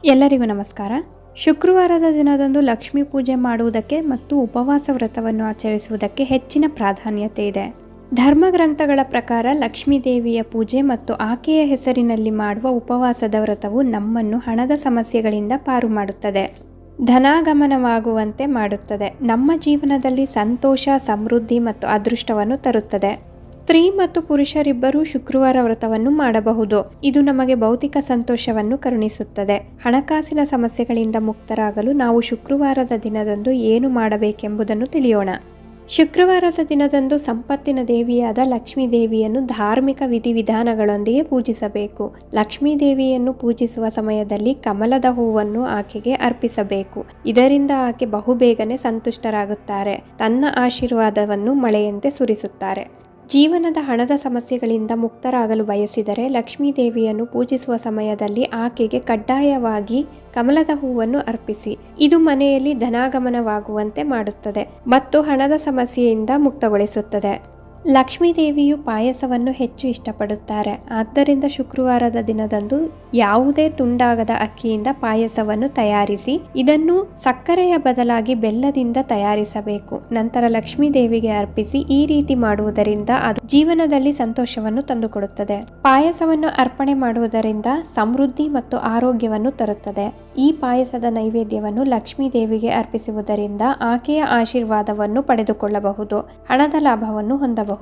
ಎಲ್ಲರಿಗೂ ನಮಸ್ಕಾರ. ಶುಕ್ರವಾರದ ದಿನದಂದು ಲಕ್ಷ್ಮೀ ಪೂಜೆ ಮಾಡುವುದಕ್ಕೆ ಮತ್ತು ಉಪವಾಸ ವ್ರತವನ್ನು ಆಚರಿಸುವುದಕ್ಕೆ ಹೆಚ್ಚಿನ ಪ್ರಾಧಾನ್ಯತೆ ಇದೆ. ಧರ್ಮಗ್ರಂಥಗಳ ಪ್ರಕಾರ ಲಕ್ಷ್ಮೀ ದೇವಿಯ ಪೂಜೆ ಮತ್ತು ಆಕೆಯ ಹೆಸರಿನಲ್ಲಿ ಮಾಡುವ ಉಪವಾಸದ ವ್ರತವು ನಮ್ಮನ್ನು ಹಣದ ಸಮಸ್ಯೆಗಳಿಂದ ಪಾರು ಮಾಡುತ್ತದೆ, ಧನಾಗಮನವಾಗುವಂತೆ ಮಾಡುತ್ತದೆ, ನಮ್ಮ ಜೀವನದಲ್ಲಿ ಸಂತೋಷ, ಸಮೃದ್ಧಿ ಮತ್ತು ಅದೃಷ್ಟವನ್ನು ತರುತ್ತದೆ. ಸ್ತ್ರೀ ಮತ್ತು ಪುರುಷರಿಬ್ಬರೂ ಶುಕ್ರವಾರ ವ್ರತವನ್ನು ಮಾಡಬಹುದು. ಇದು ನಮಗೆ ಭೌತಿಕ ಸಂತೋಷವನ್ನು ಕರುಣಿಸುತ್ತದೆ. ಹಣಕಾಸಿನ ಸಮಸ್ಯೆಗಳಿಂದ ಮುಕ್ತರಾಗಲು ನಾವು ಶುಕ್ರವಾರದ ದಿನದಂದು ಏನು ಮಾಡಬೇಕೆಂಬುದನ್ನು ತಿಳಿಯೋಣ. ಶುಕ್ರವಾರದ ದಿನದಂದು ಸಂಪತ್ತಿನ ದೇವಿಯಾದ ಲಕ್ಷ್ಮೀ ದೇವಿಯನ್ನು ಧಾರ್ಮಿಕ ವಿಧಿವಿಧಾನಗಳೊಂದಿಗೆ ಪೂಜಿಸಬೇಕು. ಲಕ್ಷ್ಮೀ ದೇವಿಯನ್ನು ಪೂಜಿಸುವ ಸಮಯದಲ್ಲಿ ಕಮಲದ ಹೂವನ್ನು ಆಕೆಗೆ ಅರ್ಪಿಸಬೇಕು. ಇದರಿಂದ ಆಕೆ ಬಹುಬೇಗನೆ ಸಂತುಷ್ಟರಾಗುತ್ತಾರೆ, ತನ್ನ ಆಶೀರ್ವಾದವನ್ನು ಮಳೆಯಂತೆ ಸುರಿಸುತ್ತಾರೆ. ಜೀವನದ ಹಣದ ಸಮಸ್ಯೆಗಳಿಂದ ಮುಕ್ತರಾಗಲು ಬಯಸಿದರೆ ಲಕ್ಷ್ಮೀ ದೇವಿಯನ್ನು ಪೂಜಿಸುವ ಸಮಯದಲ್ಲಿ ಆಕೆಗೆ ಕಡ್ಡಾಯವಾಗಿ ಕಮಲದ ಹೂವನ್ನು ಅರ್ಪಿಸಿ. ಇದು ಮನೆಯಲ್ಲಿ ಧನಾಗಮನವಾಗುವಂತೆ ಮಾಡುತ್ತದೆ ಮತ್ತು ಹಣದ ಸಮಸ್ಯೆಯಿಂದ ಮುಕ್ತಗೊಳಿಸುತ್ತದೆ. ಲಕ್ಷ್ಮೀ ದೇವಿಯು ಪಾಯಸವನ್ನು ಹೆಚ್ಚು ಇಷ್ಟಪಡುತ್ತಾರೆ. ಆದ್ದರಿಂದ ಶುಕ್ರವಾರದ ದಿನದಂದು ಯಾವುದೇ ತುಂಡಾಗದ ಅಕ್ಕಿಯಿಂದ ಪಾಯಸವನ್ನು ತಯಾರಿಸಿ ಇದನ್ನು ಸಕ್ಕರೆಯ ಬದಲಾಗಿ ಬೆಲ್ಲದಿಂದ ತಯಾರಿಸಬೇಕು. ನಂತರ ಲಕ್ಷ್ಮೀ ದೇವಿಗೆ ಅರ್ಪಿಸಿ. ಈ ರೀತಿ ಮಾಡುವುದರಿಂದ ಅದು ಜೀವನದಲ್ಲಿ ಸಂತೋಷವನ್ನು ತಂದುಕೊಡುತ್ತದೆ. ಪಾಯಸವನ್ನು ಅರ್ಪಣೆ ಮಾಡುವುದರಿಂದ ಸಮೃದ್ಧಿ ಮತ್ತು ಆರೋಗ್ಯವನ್ನು ತರುತ್ತದೆ. ಈ ಪಾಯಸದ ನೈವೇದ್ಯವನ್ನು ಲಕ್ಷ್ಮೀ ದೇವಿಗೆ ಅರ್ಪಿಸುವುದರಿಂದ ಆಕೆಯ ಆಶೀರ್ವಾದವನ್ನು ಪಡೆದುಕೊಳ್ಳಬಹುದು, ಹಣದ ಲಾಭವನ್ನು ಹೊಂದಬಹುದು.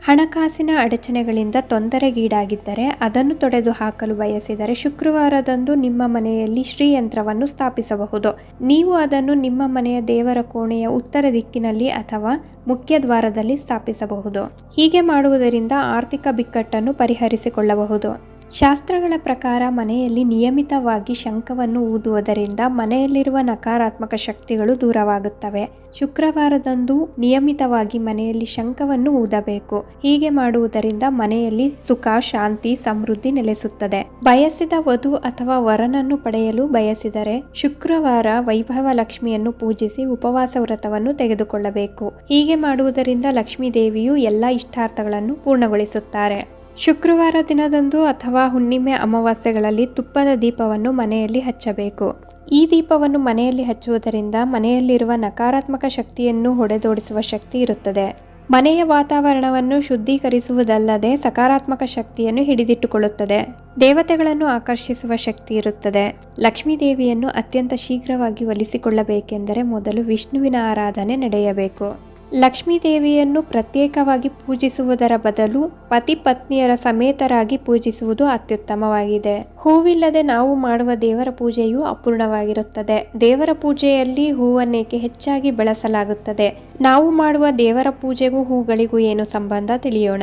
ಹಣಕಾಸಿನ ಅಡಚಣೆಗಳಿಂದ ತೊಂದರೆಗೀಡಾಗಿದ್ದರೆ ಅದನ್ನು ತೊಡೆದು ಹಾಕಲು ಬಯಸಿದರೆ ಶುಕ್ರವಾರದಂದು ನಿಮ್ಮ ಮನೆಯಲ್ಲಿ ಶ್ರೀಯಂತ್ರವನ್ನು ಸ್ಥಾಪಿಸಬಹುದು. ನೀವು ಅದನ್ನು ನಿಮ್ಮ ಮನೆಯ ದೇವರ ಕೋಣೆಯ ಉತ್ತರ ದಿಕ್ಕಿನಲ್ಲಿ ಅಥವಾ ಮುಖ್ಯ ದ್ವಾರದಲ್ಲಿ ಸ್ಥಾಪಿಸಬಹುದು. ಹೀಗೆ ಮಾಡುವುದರಿಂದ ಆರ್ಥಿಕ ಬಿಕ್ಕಟ್ಟನ್ನು ಪರಿಹರಿಸಿಕೊಳ್ಳಬಹುದು. ಶಾಸ್ತ್ರಗಳ ಪ್ರಕಾರ ಮನೆಯಲ್ಲಿ ನಿಯಮಿತವಾಗಿ ಶಂಖವನ್ನು ಊದುವುದರಿಂದ ಮನೆಯಲ್ಲಿರುವ ನಕಾರಾತ್ಮಕ ಶಕ್ತಿಗಳು ದೂರವಾಗುತ್ತವೆ. ಶುಕ್ರವಾರದಂದು ನಿಯಮಿತವಾಗಿ ಮನೆಯಲ್ಲಿ ಶಂಖವನ್ನು ಊದಬೇಕು. ಹೀಗೆ ಮಾಡುವುದರಿಂದ ಮನೆಯಲ್ಲಿ ಸುಖ, ಶಾಂತಿ, ಸಮೃದ್ಧಿ ನೆಲೆಸುತ್ತದೆ. ಬಯಸಿದ ವಧು ಅಥವಾ ವರನನ್ನು ಪಡೆಯಲು ಬಯಸಿದರೆ ಶುಕ್ರವಾರ ವೈಭವ ಲಕ್ಷ್ಮಿಯನ್ನು ಪೂಜಿಸಿ ಉಪವಾಸ ವ್ರತವನ್ನು ತೆಗೆದುಕೊಳ್ಳಬೇಕು. ಹೀಗೆ ಮಾಡುವುದರಿಂದ ಲಕ್ಷ್ಮೀ ದೇವಿಯು ಎಲ್ಲ ಇಷ್ಟಾರ್ಥಗಳನ್ನು ಪೂರ್ಣಗೊಳಿಸುತ್ತಾರೆ. ಶುಕ್ರವಾರ ದಿನದಂದು ಅಥವಾ ಹುಣ್ಣಿಮೆ, ಅಮಾವಾಸ್ಯೆಗಳಲ್ಲಿ ತುಪ್ಪದ ದೀಪವನ್ನು ಮನೆಯಲ್ಲಿ ಹಚ್ಚಬೇಕು. ಈ ದೀಪವನ್ನು ಮನೆಯಲ್ಲಿ ಹಚ್ಚುವುದರಿಂದ ಮನೆಯಲ್ಲಿರುವ ನಕಾರಾತ್ಮಕ ಶಕ್ತಿಯನ್ನು ಹೊಡೆದೋಡಿಸುವ ಶಕ್ತಿ ಇರುತ್ತದೆ. ಮನೆಯ ವಾತಾವರಣವನ್ನು ಶುದ್ಧೀಕರಿಸುವುದಲ್ಲದೆ ಸಕಾರಾತ್ಮಕ ಶಕ್ತಿಯನ್ನು ಹಿಡಿದಿಟ್ಟುಕೊಳ್ಳುತ್ತದೆ. ದೇವತೆಗಳನ್ನು ಆಕರ್ಷಿಸುವ ಶಕ್ತಿ ಇರುತ್ತದೆ. ಲಕ್ಷ್ಮೀ ದೇವಿಯನ್ನು ಅತ್ಯಂತ ಶೀಘ್ರವಾಗಿ ಒಲಿಸಿಕೊಳ್ಳಬೇಕೆಂದರೆ ಮೊದಲು ವಿಷ್ಣುವಿನ ಆರಾಧನೆ ನಡೆಯಬೇಕು. ಲಕ್ಷ್ಮೀ ದೇವಿಯನ್ನು ಪ್ರತ್ಯೇಕವಾಗಿ ಪೂಜಿಸುವುದರ ಬದಲು ಪತಿ ಪತ್ನಿಯರ ಸಮೇತರಾಗಿ ಪೂಜಿಸುವುದು ಅತ್ಯುತ್ತಮವಾಗಿದೆ. ಹೂವಿಲ್ಲದೆ ನಾವು ಮಾಡುವ ದೇವರ ಪೂಜೆಯು ಅಪೂರ್ಣವಾಗಿರುತ್ತದೆ. ದೇವರ ಪೂಜೆಯಲ್ಲಿ ಹೂವನ್ನೇಕೆ ಹೆಚ್ಚಾಗಿ ಬಳಸಲಾಗುತ್ತದೆ? ನಾವು ಮಾಡುವ ದೇವರ ಪೂಜೆಗೂ ಹೂಗಳಿಗೂ ಏನು ಸಂಬಂಧ ತಿಳಿಯೋಣ.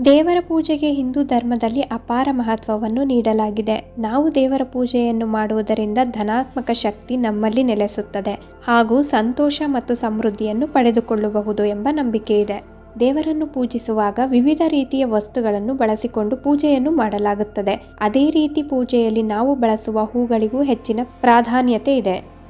ದೇವರ ಪೂಜೆಗೆ ಹಿಂದೂ ಧರ್ಮದಲ್ಲಿ ಅಪಾರ ಮಹತ್ವವನ್ನು ನೀಡಲಾಗಿದೆ. ನಾವು ದೇವರ ಪೂಜೆಯನ್ನು ಮಾಡುವುದರಿಂದ ಧನಾತ್ಮಕ ಶಕ್ತಿ ನಮ್ಮಲ್ಲಿ ನೆಲೆಸುತ್ತದೆ ಹಾಗೂ ಸಂತೋಷ ಮತ್ತು ಸಮೃದ್ಧಿಯನ್ನು ಪಡೆದುಕೊಳ್ಳಬಹುದು ಎಂಬ ನಂಬಿಕೆ ಇದೆ. ದೇವರನ್ನು ಪೂಜಿಸುವಾಗ ವಿವಿಧ ರೀತಿಯ ವಸ್ತುಗಳನ್ನು ಬಳಸಿಕೊಂಡು ಪೂಜೆಯನ್ನು ಮಾಡಲಾಗುತ್ತದೆ. ಅದೇ ರೀತಿ ಪೂಜೆಯಲ್ಲಿ ನಾವು ಬಳಸುವ ಹೂಗಳಿಗೂ ಹೆಚ್ಚಿನ ಪ್ರಾಧಾನ್ಯತೆ ಇದೆ.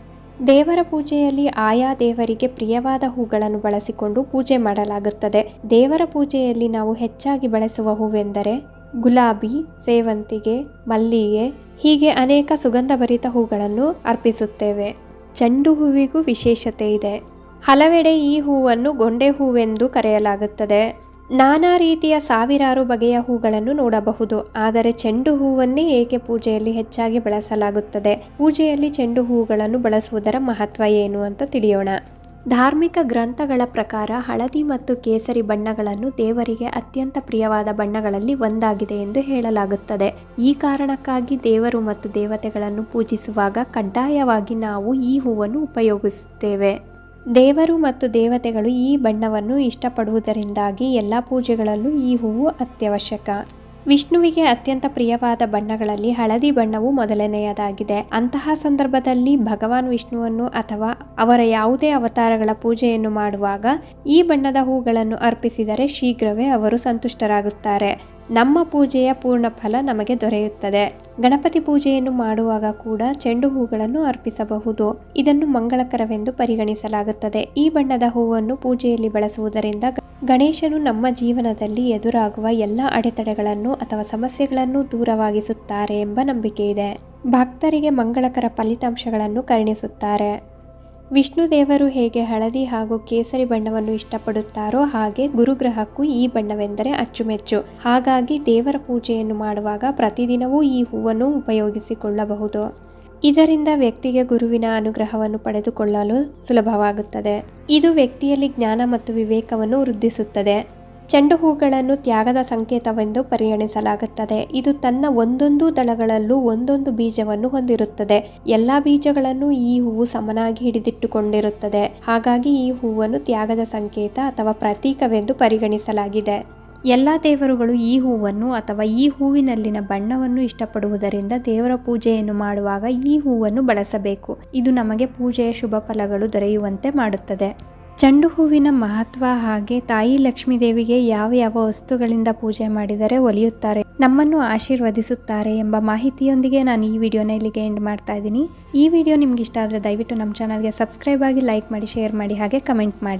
ದೇವರ ಪೂಜೆಯಲ್ಲಿ ಆಯಾ ದೇವರಿಗೆ ಪ್ರಿಯವಾದ ಹೂಗಳನ್ನು ಬಳಸಿಕೊಂಡು ಪೂಜೆ ಮಾಡಲಾಗುತ್ತದೆ. ದೇವರ ಪೂಜೆಯಲ್ಲಿ ನಾವು ಹೆಚ್ಚಾಗಿ ಬಳಸುವ ಹೂವೆಂದರೆ ಗುಲಾಬಿ, ಸೇವಂತಿಗೆ, ಮಲ್ಲಿಗೆ ಹೀಗೆ ಅನೇಕ ಸುಗಂಧಭರಿತ ಹೂಗಳನ್ನು ಅರ್ಪಿಸುತ್ತೇವೆ. ಚೆಂಡು ಹೂವಿಗೂ ವಿಶೇಷತೆ ಇದೆ. ಹಲವೆಡೆ ಈ ಹೂವನ್ನು ಗೊಂಡೆ ಹೂವೆಂದು ಕರೆಯಲಾಗುತ್ತದೆ. ನಾನಾ ರೀತಿಯ ಸಾವಿರಾರು ಬಗೆಯ ಹೂಗಳನ್ನು ನೋಡಬಹುದು. ಆದರೆ ಚೆಂಡು ಹೂವನ್ನೇ ಏಕೆ ಪೂಜೆಯಲ್ಲಿ ಹೆಚ್ಚಾಗಿ ಬಳಸಲಾಗುತ್ತದೆ? ಪೂಜೆಯಲ್ಲಿ ಚೆಂಡು ಹೂಗಳನ್ನು ಬಳಸುವುದರ ಮಹತ್ವ ಏನು ಅಂತ ತಿಳಿಯೋಣ. ಧಾರ್ಮಿಕ ಗ್ರಂಥಗಳ ಪ್ರಕಾರ ಹಳದಿ ಮತ್ತು ಕೇಸರಿ ಬಣ್ಣಗಳನ್ನು ದೇವರಿಗೆ ಅತ್ಯಂತ ಪ್ರಿಯವಾದ ಬಣ್ಣಗಳಲ್ಲಿ ಒಂದಾಗಿದೆ ಎಂದು ಹೇಳಲಾಗುತ್ತದೆ. ಈ ಕಾರಣಕ್ಕಾಗಿ ದೇವರು ಮತ್ತು ದೇವತೆಗಳನ್ನು ಪೂಜಿಸುವಾಗ ಕಡ್ಡಾಯವಾಗಿ ನಾವು ಈ ಹೂವನ್ನು ಉಪಯೋಗಿಸುತ್ತೇವೆ. ದೇವರು ಮತ್ತು ದೇವತೆಗಳು ಈ ಬಣ್ಣವನ್ನು ಇಷ್ಟಪಡುವುದರಿಂದಾಗಿ ಎಲ್ಲ ಪೂಜೆಗಳಲ್ಲೂ ಈ ಹೂವು ಅತ್ಯವಶ್ಯಕ. ವಿಷ್ಣುವಿಗೆ ಅತ್ಯಂತ ಪ್ರಿಯವಾದ ಬಣ್ಣಗಳಲ್ಲಿ ಹಳದಿ ಬಣ್ಣವು ಮೊದಲನೆಯದಾಗಿದೆ. ಅಂತಹ ಸಂದರ್ಭದಲ್ಲಿ ಭಗವಾನ್ ವಿಷ್ಣುವನ್ನು ಅಥವಾ ಅವರ ಯಾವುದೇ ಅವತಾರಗಳ ಪೂಜೆಯನ್ನು ಮಾಡುವಾಗ ಈ ಬಣ್ಣದ ಹೂಗಳನ್ನು ಅರ್ಪಿಸಿದರೆ ಶೀಘ್ರವೇ ಅವರು ಸಂತುಷ್ಟರಾಗುತ್ತಾರೆ. ನಮ್ಮ ಪೂಜೆಯ ಪೂರ್ಣ ಫಲ ನಮಗೆ ದೊರೆಯುತ್ತದೆ. ಗಣಪತಿ ಪೂಜೆಯನ್ನು ಮಾಡುವಾಗ ಕೂಡ ಚೆಂಡು ಹೂಗಳನ್ನು ಅರ್ಪಿಸಬಹುದು. ಇದನ್ನು ಮಂಗಳಕರವೆಂದು ಪರಿಗಣಿಸಲಾಗುತ್ತದೆ. ಈ ಬಣ್ಣದ ಹೂವನ್ನು ಪೂಜೆಯಲ್ಲಿ ಬಳಸುವುದರಿಂದ ಗಣೇಶನು ನಮ್ಮ ಜೀವನದಲ್ಲಿ ಎದುರಾಗುವ ಎಲ್ಲ ಅಡೆತಡೆಗಳನ್ನು ಅಥವಾ ಸಮಸ್ಯೆಗಳನ್ನು ದೂರವಾಗಿಸುತ್ತಾರೆ ಎಂಬ ನಂಬಿಕೆ ಇದೆ. ಭಕ್ತರಿಗೆ ಮಂಗಳಕರ ಫಲಿತಾಂಶಗಳನ್ನು ಕರುಣಿಸುತ್ತಾರೆ. ವಿಷ್ಣು ದೇವರು ಹೇಗೆ ಹಳದಿ ಹಾಗೂ ಕೇಸರಿ ಬಣ್ಣವನ್ನು ಇಷ್ಟಪಡುತ್ತಾರೋ ಹಾಗೆ ಗುರುಗ್ರಹಕ್ಕೂ ಈ ಬಣ್ಣವೆಂದರೆ ಅಚ್ಚುಮೆಚ್ಚು. ಹಾಗಾಗಿ ದೇವರ ಪೂಜೆಯನ್ನು ಮಾಡುವಾಗ ಪ್ರತಿದಿನವೂ ಈ ಹೂವನ್ನು ಉಪಯೋಗಿಸಿಕೊಳ್ಳಬಹುದು. ಇದರಿಂದ ವ್ಯಕ್ತಿಗೆ ಗುರುವಿನ ಅನುಗ್ರಹವನ್ನು ಪಡೆದುಕೊಳ್ಳಲು ಸುಲಭವಾಗುತ್ತದೆ. ಇದು ವ್ಯಕ್ತಿಯಲ್ಲಿ ಜ್ಞಾನ ಮತ್ತು ವಿವೇಕವನ್ನು ವೃದ್ಧಿಸುತ್ತದೆ. ಚೆಂಡು ಹೂಗಳನ್ನು ತ್ಯಾಗದ ಸಂಕೇತವೆಂದು ಪರಿಗಣಿಸಲಾಗುತ್ತದೆ. ಇದು ತನ್ನ ಒಂದೊಂದು ದಳಗಳಲ್ಲೂ ಒಂದೊಂದು ಬೀಜವನ್ನು ಹೊಂದಿರುತ್ತದೆ. ಎಲ್ಲಾ ಬೀಜಗಳನ್ನು ಈ ಹೂವು ಸಮನಾಗಿ ಹಿಡಿದಿಟ್ಟುಕೊಂಡಿರುತ್ತದೆ. ಹಾಗಾಗಿ ಈ ಹೂವನ್ನು ತ್ಯಾಗದ ಸಂಕೇತ ಅಥವಾ ಪ್ರತೀಕವೆಂದು ಪರಿಗಣಿಸಲಾಗಿದೆ. ಎಲ್ಲ ದೇವರುಗಳು ಈ ಹೂವನ್ನು ಅಥವಾ ಈ ಹೂವಿನಲ್ಲಿನ ಬಣ್ಣವನ್ನು ಇಷ್ಟಪಡುವುದರಿಂದ ದೇವರ ಪೂಜೆಯನ್ನು ಮಾಡುವಾಗ ಈ ಹೂವನ್ನು ಬಳಸಬೇಕು. ಇದು ನಮಗೆ ಪೂಜೆಯ ಶುಭ ಫಲಗಳು ದೊರೆಯುವಂತೆ ಮಾಡುತ್ತದೆ. ಚೆಂಡು ಹೂವಿನ ಮಹತ್ವ ಹಾಗೆ ತಾಯಿ ಲಕ್ಷ್ಮೀ ದೇವಿಗೆ ಯಾವ ಯಾವ ವಸ್ತುಗಳಿಂದ ಪೂಜೆ ಮಾಡಿದರೆ ಒಲಿಯುತ್ತಾರೆ, ನಮ್ಮನ್ನು ಆಶೀರ್ವದಿಸುತ್ತಾರೆ ಎಂಬ ಮಾಹಿತಿಯೊಂದಿಗೆ ನಾನು ಈ ವಿಡಿಯೋನ ಇಲ್ಲಿಗೆ ಎಂಡ್ ಮಾಡ್ತಾ ಇದ್ದೀನಿ. ಈ ವಿಡಿಯೋ ನಿಮ್ಗೆ ಇಷ್ಟ ಆದರೆ ದಯವಿಟ್ಟು ನಮ್ಮ ಚಾನಲ್ಗೆ ಸಬ್ಸ್ಕ್ರೈಬ್ ಆಗಿ, ಲೈಕ್ ಮಾಡಿ, ಶೇರ್ ಮಾಡಿ ಹಾಗೆ ಕಮೆಂಟ್ ಮಾಡಿ.